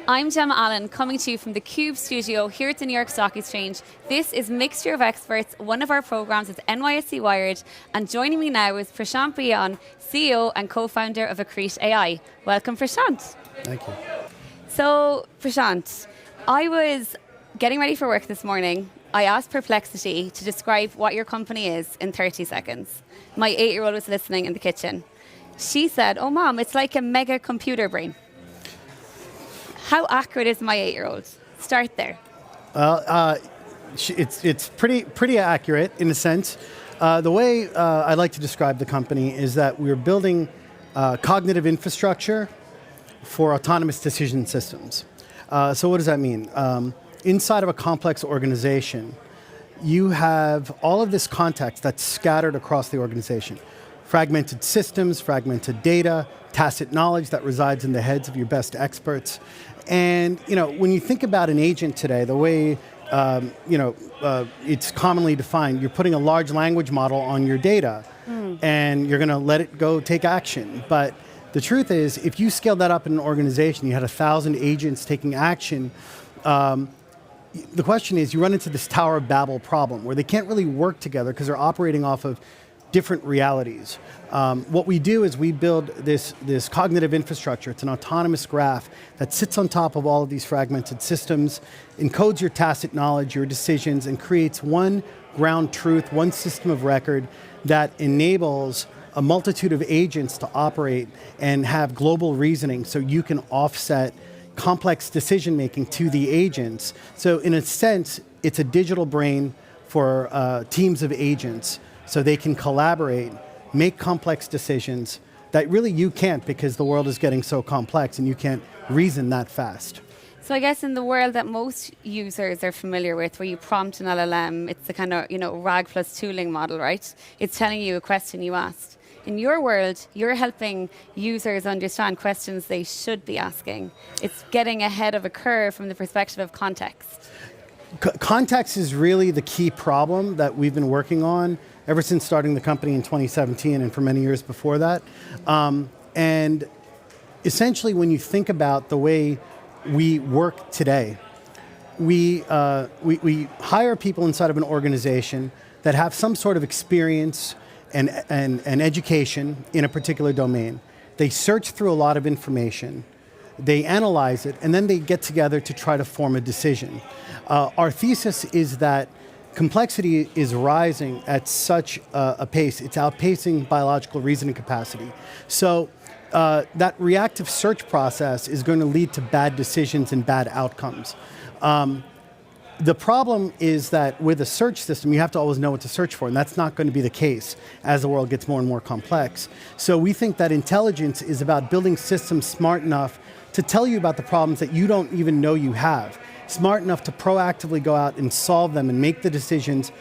I'm Gemma Allen, coming to you from the CUBE studio here at the New York Stock Exchange. This is Mixture of Experts. One of our programs is NYSE Wired, and joining me now is Prashant Bhuyan, CEO and co-founder of Accrete AI. Welcome, Prashant. Thank you. So, Prashant, I was getting ready for work this morning. I asked Perplexity to describe what your company is in 30 seconds. My 8-year-old was listening in the kitchen. She said, "Oh, Mom, it's like a mega computer brain." How accurate is my 8-year-old? Start there. It's pretty accurate in a sense. The way I like to describe the company is that we're building cognitive infrastructure for autonomous decision systems. So what does that mean? Inside of a complex organization, you have all of this context that's scattered across the organization. Fragmented systems, fragmented data, tacit knowledge that resides in the heads of your best experts. And when you think about an agent today, the way it's commonly defined, you're putting a large language model on your data, and you're going to let it go take action. But the truth is, if you scaled that up in an organization, you had 1,000 agents taking action. The question is, you run into this Tower of Babel problem where they can't really work together because they're operating off of different realities. What we do is we build this cognitive infrastructure. It's an autonomous graph that sits on top of all of these fragmented systems, encodes your tacit knowledge, your decisions, and creates one ground truth, one system of record that enables a multitude of agents to operate and have global reasoning so you can offset complex decision making to the agents. So in a sense, it's a digital brain for teams of agents so they can collaborate, make complex decisions that really you can't because the world is getting so complex and you can't reason that fast. So I guess in the world that most users are familiar with, where you prompt an LLM, it's the kind of RAG plus tooling model, right? It's telling you a question you asked. In your world, you're helping users understand questions they should be asking. It's getting ahead of a curve from the perspective of context. Context is really the key problem that we've been working on ever since starting the company in 2017 and for many years before that. And essentially, when you think about the way we work today, we hire people inside of an organization that have some sort of experience and education in a particular domain. They search through a lot of information, they analyze it, and then they get together to try to form a decision. Our thesis is that complexity is rising at such a pace, it's outpacing biological reasoning capacity. So that reactive search process is going to lead to bad decisions and bad outcomes. The problem is that with a search system, you have to always know what to search for, and that's not going to be the case as the world gets more and more complex. So we think that intelligence is about building systems smart enough to tell you about the problems that you don't even know you have, smart enough to proactively go out and solve them and make the decisions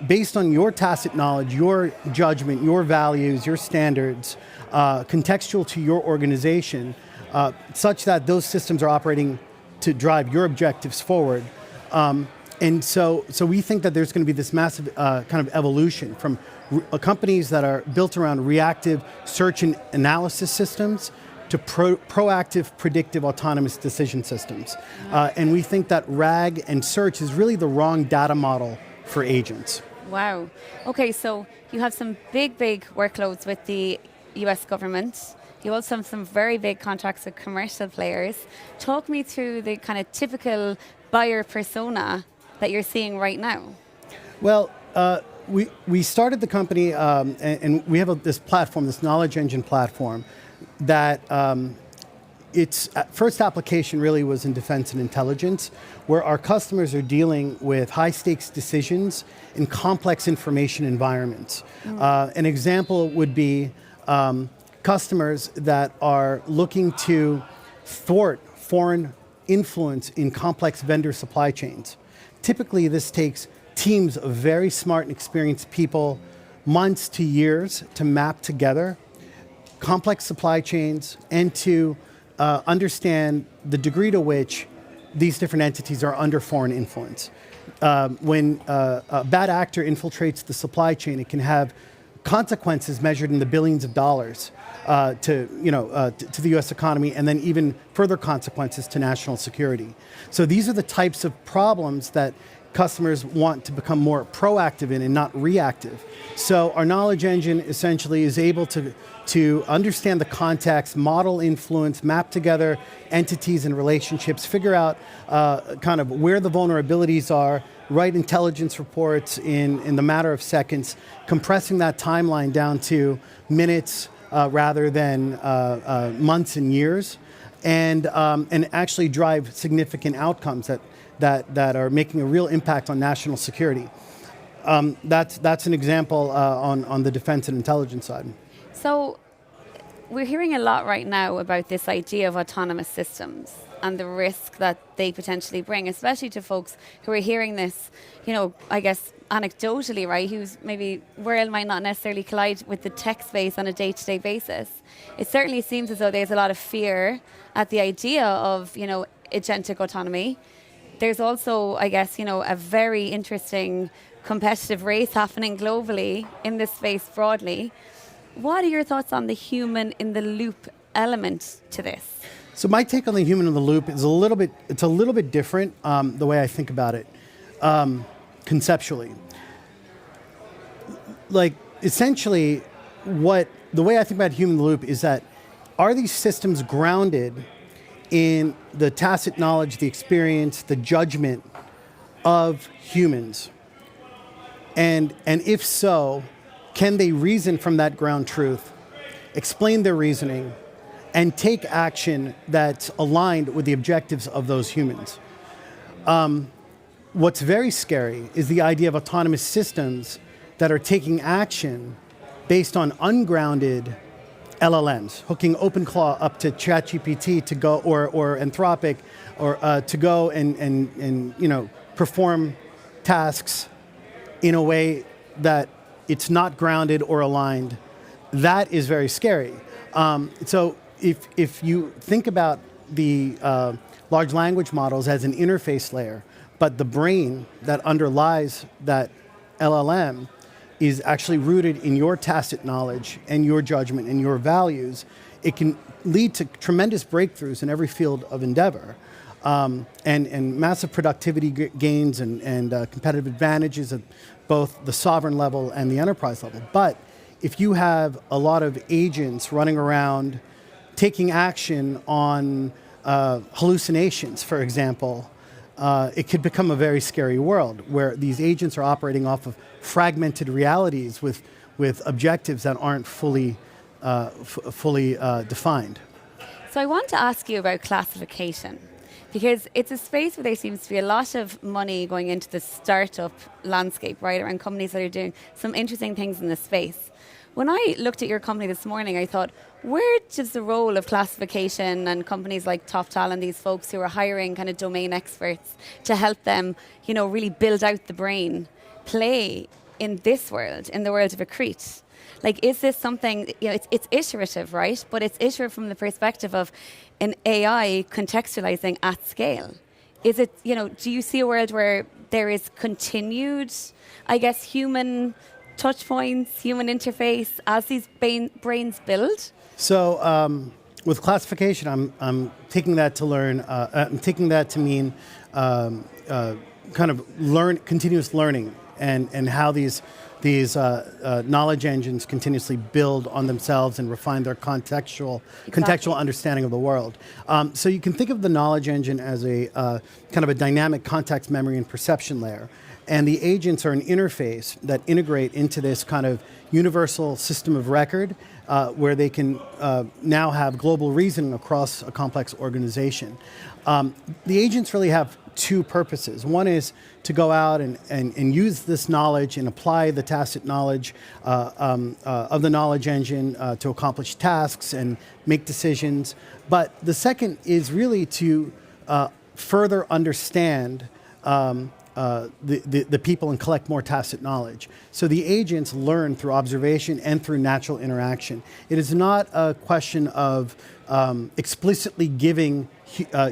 based on your tacit knowledge, your judgment, your values, your standards, contextual to your organization, such that those systems are operating to drive your objectives forward. And so we think that there's going to be this massive kind of evolution from companies that are built around reactive search and analysis systems to proactive, predictive, autonomous decision systems. And we think that RAG and search is really the wrong data model for agents. Wow. Okay, so you have some big workloads with the US government. You also have some very big contracts with commercial players. Talk me through the kind of typical buyer persona that you're seeing right now. Well, we started the company and we have this platform, this knowledge engine platform, that its first application really was in defense and intelligence, where our customers are dealing with high stakes decisions in complex information environments. An example would be customers that are looking to thwart foreign influence in complex vendor supply chains. Typically, this takes teams of very smart and experienced people, months to years to map together complex supply chains and to understand the degree to which these different entities are under foreign influence. When a bad actor infiltrates the supply chain, it can have consequences measured in the billions of dollars to the U.S. economy, and then even further consequences to national security. So these are the types of problems that customers want to become more proactive in and not reactive. So our knowledge engine essentially is able to understand the context, model influence, map together entities and relationships, figure out kind of where the vulnerabilities are, write intelligence reports in the matter of seconds, compressing that timeline down to minutes rather than months and years, and actually drive significant outcomes that are making a real impact on national security. That's an example on the defense and intelligence side. So we're hearing a lot right now about this idea of autonomous systems and the risk that they potentially bring, especially to folks who are hearing this, I guess anecdotally, right, whose maybe world might not necessarily collide with the tech space on a day-to-day basis. It certainly seems as though there's a lot of fear at the idea of, agentic autonomy. There's also, I guess, a very interesting competitive race happening globally in this space broadly. What are your thoughts on the human in the loop element to this? So my take on the human in the loop is a little bit different the way I think about it conceptually. Like essentially the way I think about human in the loop is that are these systems grounded in the tacit knowledge, the experience, the judgment of humans? And if so, can they reason from that ground truth, explain their reasoning, and take action that's aligned with the objectives of those humans? What's very scary is the idea of autonomous systems that are taking action based on ungrounded LLMs, hooking OpenClaw up to ChatGPT to go, or Anthropic, or to go and perform tasks in a way that it's not grounded or aligned. That is very scary. So if you think about the large language models as an interface layer, but the brain that underlies that LLM is actually rooted in your tacit knowledge and your judgment and your values, it can lead to tremendous breakthroughs in every field of endeavor, and massive productivity gains and competitive advantages at both the sovereign level and the enterprise level. But if you have a lot of agents running around taking action on hallucinations, for example, it could become a very scary world where these agents are operating off of fragmented realities with objectives that aren't fully defined. So I want to ask you about classification, because it's a space where there seems to be a lot of money going into the startup landscape, right, around companies that are doing some interesting things in this space. When I looked at your company this morning, I thought, where does the role of classification and companies like Top Talent, these folks who are hiring kind of domain experts to help them, really build out the brain, play in this world, in the world of Accrete? Like, is this something, it's iterative, right? But it's iterative from the perspective of an AI contextualizing at scale. Is it, do you see a world where there is continued, I guess, human touch points, human interface as these brains build? So with classification, I'm taking that to learn. I'm taking that to mean kind of continuous learning, and how these knowledge engines continuously build on themselves and refine their contextual understanding of the world. So you can think of the knowledge engine as a kind of a dynamic context, memory, and perception layer. And the agents are an interface that integrate into this kind of universal system of record where they can now have global reasoning across a complex organization. The agents really have two purposes. One is to go out and use this knowledge and apply the tacit knowledge of the knowledge engine to accomplish tasks and make decisions. But the second is really to further understand the people and collect more tacit knowledge. So the agents learn through observation and through natural interaction. It is not a question of explicitly giving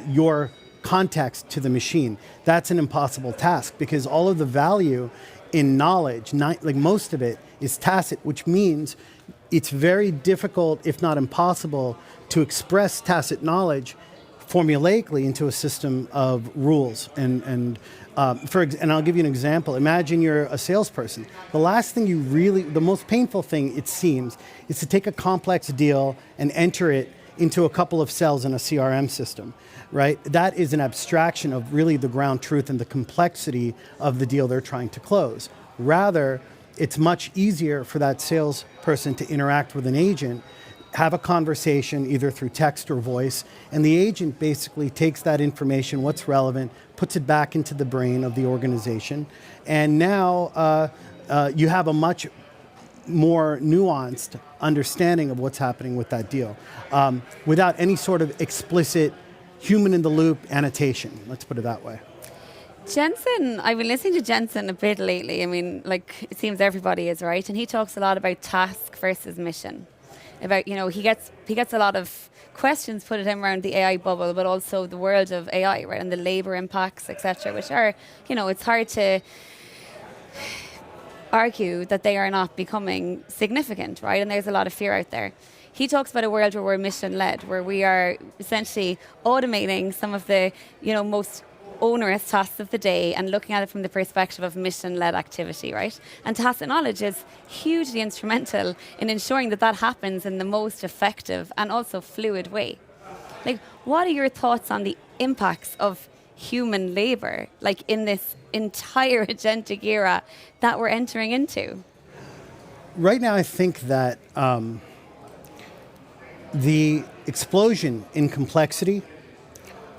your context to the machine. That's an impossible task, because all of the value in knowledge, like most of it, is tacit, which means it's very difficult, if not impossible, to express tacit knowledge formulaically into a system of rules. And I'll give you an example. Imagine you're a salesperson. The last thing the most painful thing, it seems, is to take a complex deal and enter it into a couple of cells in a CRM system, right? That is an abstraction of really the ground truth and the complexity of the deal they're trying to close. Rather, it's much easier for that salesperson to interact with an agent, have a conversation either through text or voice, and the agent basically takes that information, what's relevant, puts it back into the brain of the organization, and now you have a much more nuanced understanding of what's happening with that deal, without any sort of explicit human-in-the-loop annotation, let's put it that way. Jensen, I've been listening to Jensen a bit lately. I mean, like, it seems everybody is, right? And he talks a lot about task versus mission. About, he gets a lot of questions put at him around the AI bubble, but also the world of AI, right? And the labor impacts, etc., which are, it's hard to argue that they are not becoming significant, right? And there's a lot of fear out there. He talks about a world where we're mission-led, where we are essentially automating some of the, most onerous tasks of the day and looking at it from the perspective of mission-led activity, right? And tacit knowledge is hugely instrumental in ensuring that that happens in the most effective and also fluid way. Like, what are your thoughts on the impacts of human labor, like in this entire agentic era that we're entering into? Right now, I think that the explosion in complexity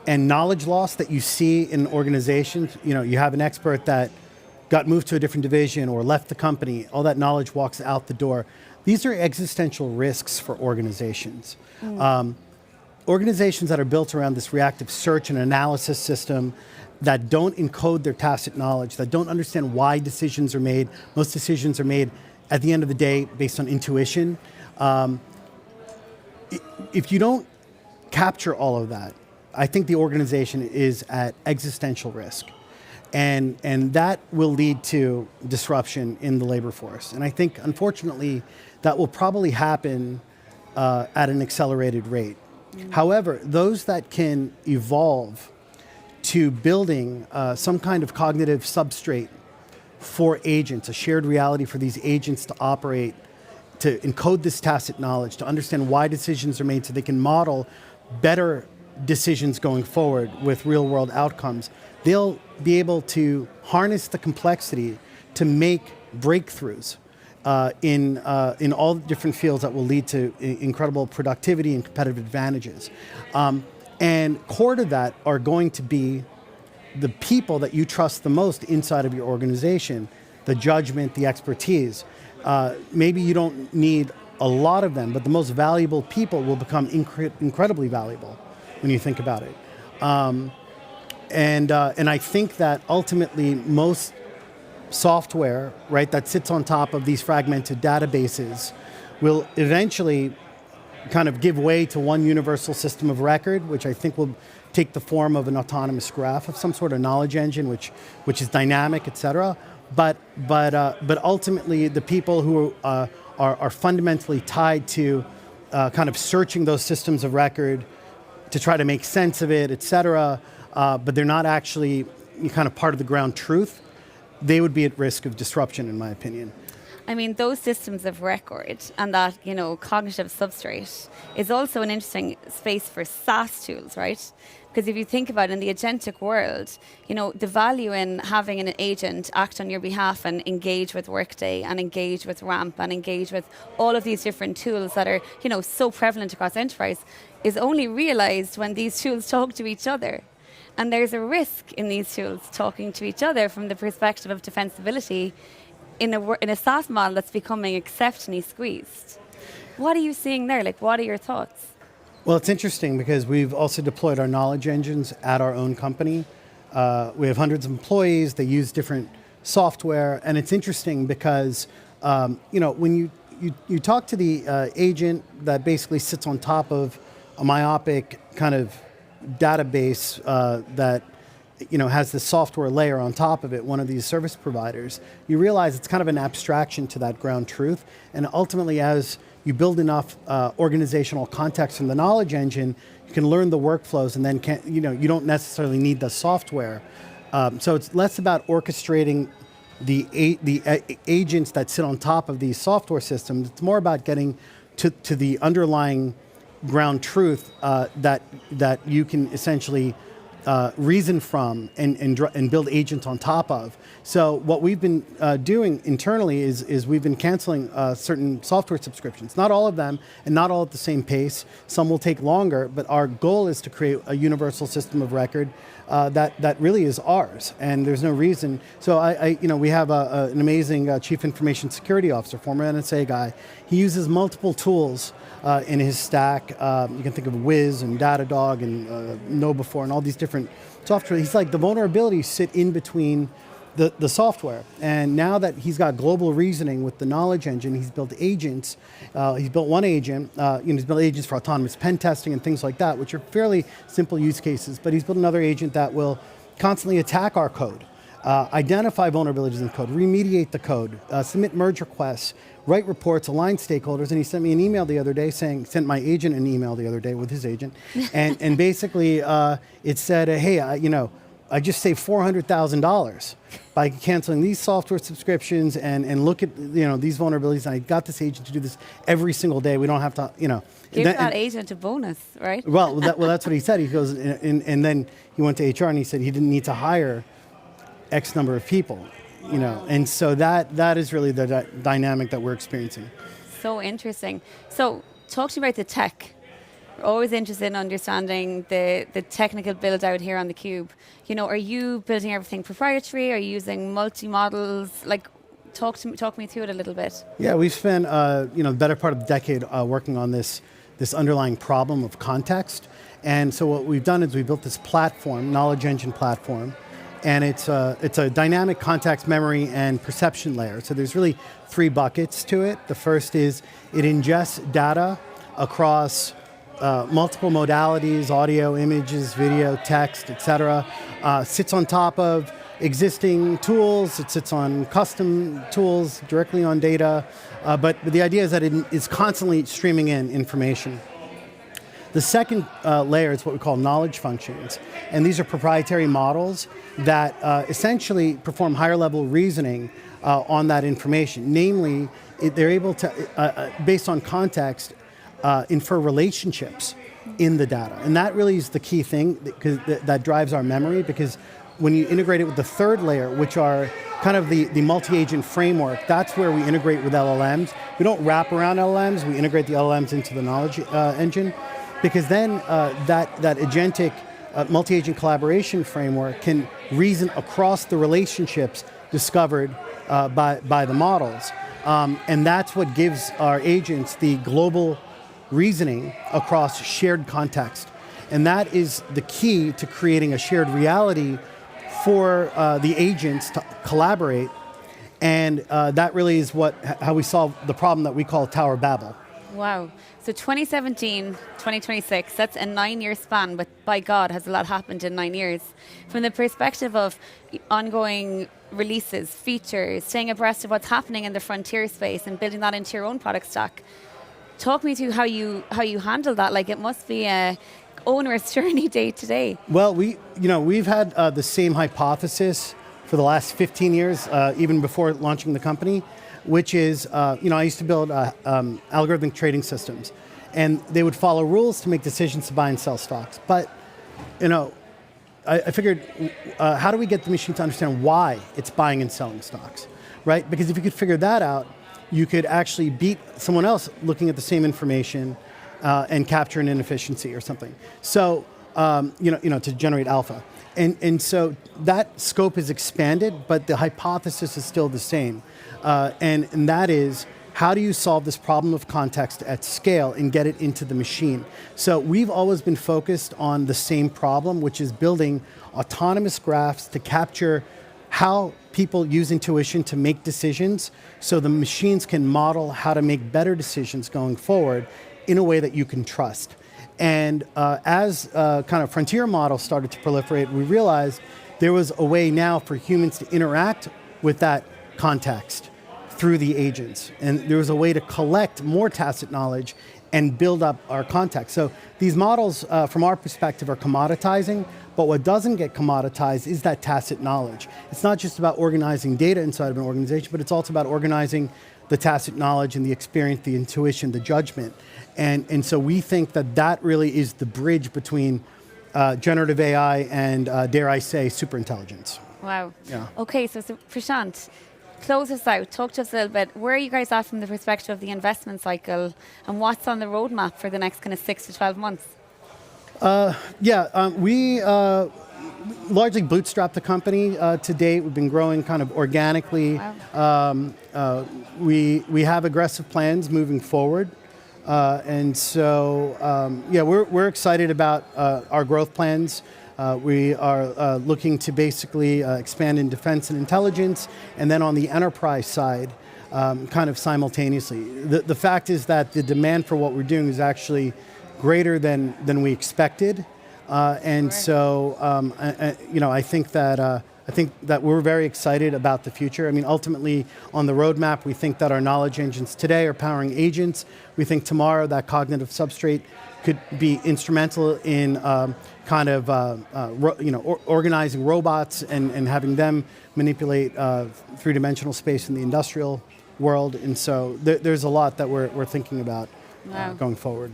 and knowledge loss that you see in organizations, you have an expert that got moved to a different division or left the company, all that knowledge walks out the door. These are existential risks for organizations. Organizations that are built around this reactive search and analysis system that don't encode their tacit knowledge, that don't understand why decisions are made. Most decisions are made at the end of the day based on intuition. If you don't capture all of that, I think the organization is at existential risk. And that will lead to disruption in the labor force. And I think, unfortunately, that will probably happen at an accelerated rate. However, those that can evolve to building some kind of cognitive substrate for agents, a shared reality for these agents to operate, to encode this tacit knowledge, to understand why decisions are made so they can model better decisions going forward with real-world outcomes, they'll be able to harness the complexity to make breakthroughs in all the different fields that will lead to incredible productivity and competitive advantages. And core to that are going to be the people that you trust the most inside of your organization, the judgment, the expertise. Maybe you don't need a lot of them, but the most valuable people will become incredibly valuable when you think about it. And I think that ultimately most software, right, that sits on top of these fragmented databases will eventually kind of give way to one universal system of record, which I think will take the form of an autonomous graph of some sort of knowledge engine, which is dynamic, et cetera. But ultimately, the people who are fundamentally tied to kind of searching those systems of record to try to make sense of it, et cetera, but they're not actually kind of part of the ground truth, they would be at risk of disruption, in my opinion. I mean, those systems of record and that, cognitive substrate is also an interesting space for SaaS tools, right? Because if you think about it, in the agentic world, the value in having an agent act on your behalf and engage with Workday and engage with RAMP and engage with all of these different tools that are, so prevalent across enterprise is only realized when these tools talk to each other. And there's a risk in these tools talking to each other from the perspective of defensibility in a SaaS model that's becoming exceptionally squeezed. What are you seeing there? Like, what are your thoughts? Well, it's interesting because we've also deployed our knowledge engines at our own company. We have hundreds of employees. They use different software. And it's interesting because, when you talk to the agent that basically sits on top of a myopic kind of database that has the software layer on top of it, one of these service providers, you realize it's kind of an abstraction to that ground truth. And ultimately, as you build enough organizational context from the knowledge engine, you can learn the workflows, and then you don't necessarily need the software. So it's less about orchestrating the agents that sit on top of these software systems. It's more about getting to the underlying ground truth that you can essentially reason from and build agents on top of. So what we've been doing internally is we've been canceling certain software subscriptions. Not all of them, and not all at the same pace. Some will take longer, but our goal is to create a universal system of record that really is ours, and there's no reason. So we have an amazing Chief Information Security Officer, former NSA guy. He uses multiple tools in his stack. You can think of Wiz and Datadog and KnowBe4 and all these different software. He's like, the vulnerabilities sit in between the software. And now that he's got global reasoning with the knowledge engine, he's built agents. He's built one agent. He's built agents for autonomous pen testing and things like that, which are fairly simple use cases. But he's built another agent that will constantly attack our code, identify vulnerabilities in the code, remediate the code, submit merge requests, write reports, align stakeholders. And he sent me an email the other day sent my agent an email the other day with his agent. And basically it said, hey, I just saved $400,000 by canceling these software subscriptions and look at these vulnerabilities. And I got this agent to do this every single day. We don't have to, Give that agent a bonus, right? Well, that's what he said. He goes, and then he went to HR and he said he didn't need to hire X number of people, And so that is really the dynamic that we're experiencing. So interesting. So talk to me about the tech. We're always interested in understanding the technical build out here on theCUBE. Are you building everything proprietary? Are you using multimodals? Like, talk me through it a little bit. Yeah, we've spent the better part of the decade working on this underlying problem of context. And so what we've done is we built this platform, knowledge engine platform, and it's a dynamic context, memory, and perception layer. So there's really 3 buckets to it. The first is it ingests data across multiple modalities, audio, images, video, text, etc. Sits on top of existing tools. It sits on custom tools directly on data. But the idea is that it is constantly streaming in information. The second layer is what we call knowledge functions. And these are proprietary models that essentially perform higher level reasoning on that information. Namely, they're able to, based on context, infer relationships in the data. And that really is the key thing that drives our memory, because when you integrate it with the third layer, which are kind of the multi-agent framework, that's where we integrate with LLMs. We don't wrap around LLMs, we integrate the LLMs into the knowledge engine, because then that agentic multi-agent collaboration framework can reason across the relationships discovered by the models. And that's what gives our agents the global reasoning across shared context. And that is the key to creating a shared reality for the agents to collaborate. And that really is how we solve the problem that we call Tower Babel. Wow. So 2017, 2026, that's a 9-year span, but by God, has a lot happened in 9 years. From the perspective of ongoing releases, features, staying abreast of what's happening in the frontier space and building that into your own product stack, talk me through how you handle that. Like, it must be a onerous journey day to day. Well, we've had the same hypothesis for the last 15 years, even before launching the company, which is, I used to build algorithmic trading systems, and they would follow rules to make decisions to buy and sell stocks. But, I figured, how do we get the machine to understand why it's buying and selling stocks, right? Because if you could figure that out, you could actually beat someone else looking at the same information and capture an inefficiency or something. So, to generate alpha. And so that scope is expanded, but the hypothesis is still the same. And that is, how do you solve this problem of context at scale and get it into the machine? So we've always been focused on the same problem, which is building autonomous graphs to capture how people use intuition to make decisions, so the machines can model how to make better decisions going forward in a way that you can trust. And as kind of frontier models started to proliferate, we realized there was a way now for humans to interact with that context through the agents. And there was a way to collect more tacit knowledge and build up our context. So these models, from our perspective, are commoditizing, but what doesn't get commoditized is that tacit knowledge. It's not just about organizing data inside of an organization, but it's also about organizing the tacit knowledge and the experience, the intuition, the judgment. And so we think that that really is the bridge between generative AI and, dare I say, superintelligence. Wow. Yeah. Okay, so Prashant, close us out. Talk to us a little bit. Where are you guys at from the perspective of the investment cycle, and what's on the roadmap for the next kind of 6 to 12 months? We largely bootstrapped the company to date. We've been growing kind of organically. Wow. We have aggressive plans moving forward. We're excited about our growth plans. We are looking to basically expand in defense and intelligence, and then on the enterprise side, kind of simultaneously. The fact is that the demand for what we're doing is actually greater than we expected, I think that we're very excited about the future. I mean, ultimately, on the roadmap, we think that our knowledge engines today are powering agents. We think tomorrow that cognitive substrate could be instrumental in organizing robots and having them manipulate three-dimensional space in the industrial world. And so there's a lot that we're thinking about going forward.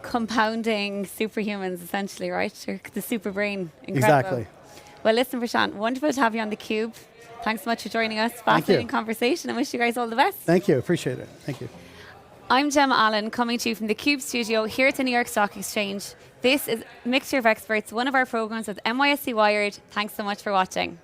Compounding superhumans, essentially, right? Or the super brain. Incredible. Exactly. Well, listen, Prashant, wonderful to have you on theCUBE. Thanks so much for joining us. Fascinating conversation. I wish you guys all the best. Thank you. Appreciate it. Thank you. I'm Gemma Allen, coming to you from theCUBE studio here at the New York Stock Exchange. This is Mixture of Experts, one of our programs with NYSE Wired. Thanks so much for watching.